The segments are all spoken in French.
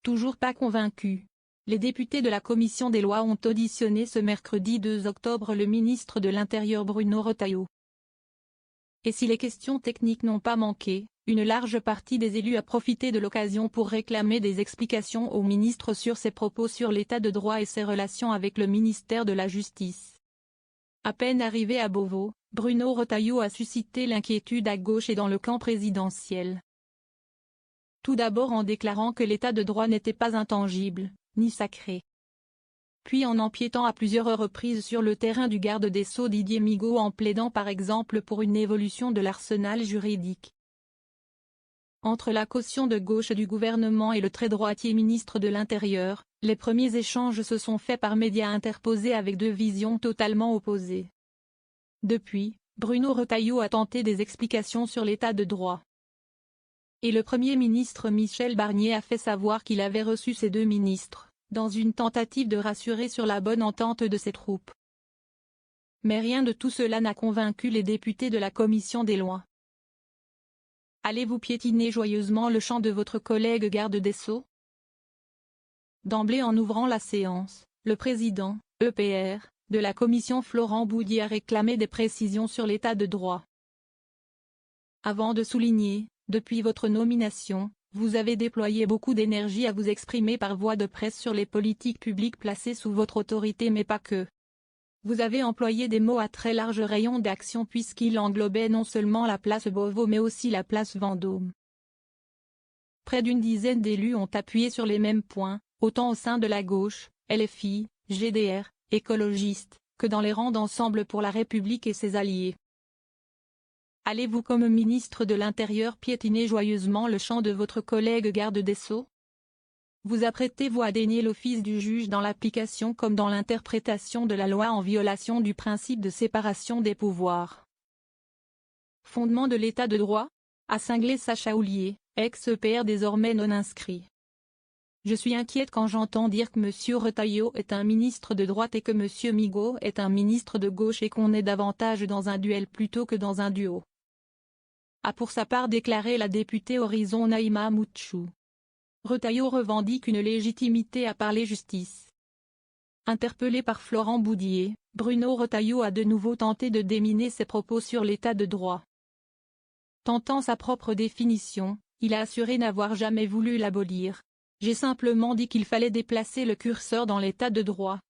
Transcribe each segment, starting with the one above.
Toujours pas convaincus. Les députés de la commission des lois ont auditionné ce mercredi 2 octobre le ministre de l'Intérieur Bruno Retailleau. Et si les questions techniques n'ont pas manqué, une large partie des élus a profité de l'occasion pour réclamer des explications au ministre sur ses propos sur l'état de droit et ses relations avec le ministère de la Justice. À peine arrivé à Beauvau, Bruno Retailleau a suscité l'inquiétude à gauche et dans le camp présidentiel. Tout d'abord en déclarant que l'état de droit n'était pas intangible, ni sacré. Puis en empiétant à plusieurs reprises sur le terrain du garde des Sceaux Didier Migaud en plaidant par exemple pour une évolution de l'arsenal juridique. Entre la caution de gauche du gouvernement et le très droitier ministre de l'Intérieur, les premiers échanges se sont faits par médias interposés avec deux visions totalement opposées. Depuis, Bruno Retailleau a tenté des explications sur l'état de droit. Et le Premier ministre Michel Barnier a fait savoir qu'il avait reçu ces deux ministres, dans une tentative de rassurer sur la bonne entente de ses troupes. Mais rien de tout cela n'a convaincu les députés de la commission des lois. Allez-vous piétiner joyeusement le chant de votre collègue garde des Sceaux? D'emblée en ouvrant la séance, le président, EPR, de la commission Florent Boudié a réclamé des précisions sur l'état de droit. Avant de souligner, depuis votre nomination, vous avez déployé beaucoup d'énergie à vous exprimer par voie de presse sur les politiques publiques placées sous votre autorité mais pas que. Vous avez employé des mots à très large rayon d'action puisqu'ils englobaient non seulement la place Beauvau mais aussi la place Vendôme. Près d'une dizaine d'élus ont appuyé sur les mêmes points, autant au sein de la gauche, LFI, GDR, écologistes, que dans les rangs d'Ensemble pour la République et ses alliés. Allez-vous comme ministre de l'Intérieur piétiner joyeusement le chant de votre collègue garde des Sceaux? Vous apprêtez-vous à dénier l'office du juge dans l'application comme dans l'interprétation de la loi en violation du principe de séparation des pouvoirs? Fondement de l'état de droit? A cinglé Sacha Houlié, ex-EPR désormais non inscrit. Je suis inquiète quand j'entends dire que M. Retailleau est un ministre de droite et que M. Migaud est un ministre de gauche et qu'on est davantage dans un duel plutôt que dans un duo. A pour sa part déclaré la députée Horizon Naïma Moutchou. Retailleau revendique une légitimité à parler justice. Interpellé par Florent Boudié, Bruno Retailleau a de nouveau tenté de déminer ses propos sur l'état de droit. Tentant sa propre définition, il a assuré n'avoir jamais voulu l'abolir. J'ai simplement dit qu'il fallait déplacer le curseur dans l'état de droit.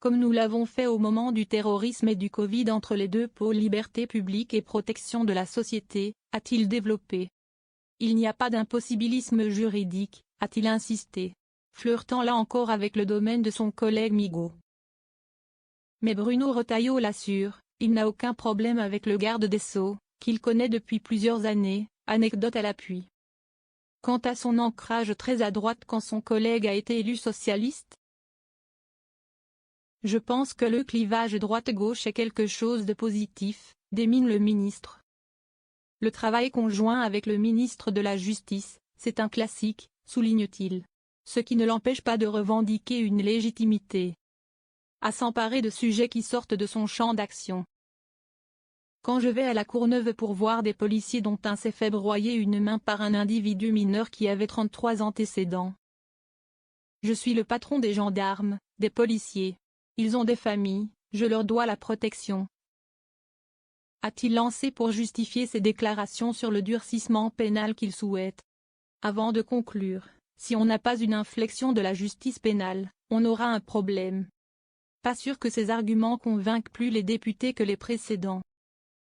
Comme nous l'avons fait au moment du terrorisme et du Covid entre les deux pôles liberté publique et protection de la société, a-t-il développé. Il n'y a pas d'impossibilisme juridique, a-t-il insisté, flirtant là encore avec le domaine de son collègue Migaud. Mais Bruno Retailleau l'assure, il n'a aucun problème avec le garde des Sceaux, qu'il connaît depuis plusieurs années, anecdote à l'appui. Quant à son ancrage très à droite quand son collègue a été élu socialiste, je pense que le clivage droite-gauche est quelque chose de positif, démine le ministre. Le travail conjoint avec le ministre de la Justice, c'est un classique, souligne-t-il. Ce qui ne l'empêche pas de revendiquer une légitimité. À s'emparer de sujets qui sortent de son champ d'action. Quand je vais à la Courneuve pour voir des policiers dont un s'est fait broyer une main par un individu mineur qui avait 33 antécédents. Je suis le patron des gendarmes, des policiers. Ils ont des familles, je leur dois la protection. A-t-il lancé pour justifier ses déclarations sur le durcissement pénal qu'il souhaite. Avant de conclure, si on n'a pas une inflexion de la justice pénale, on aura un problème. Pas sûr que ces arguments convainquent plus les députés que les précédents.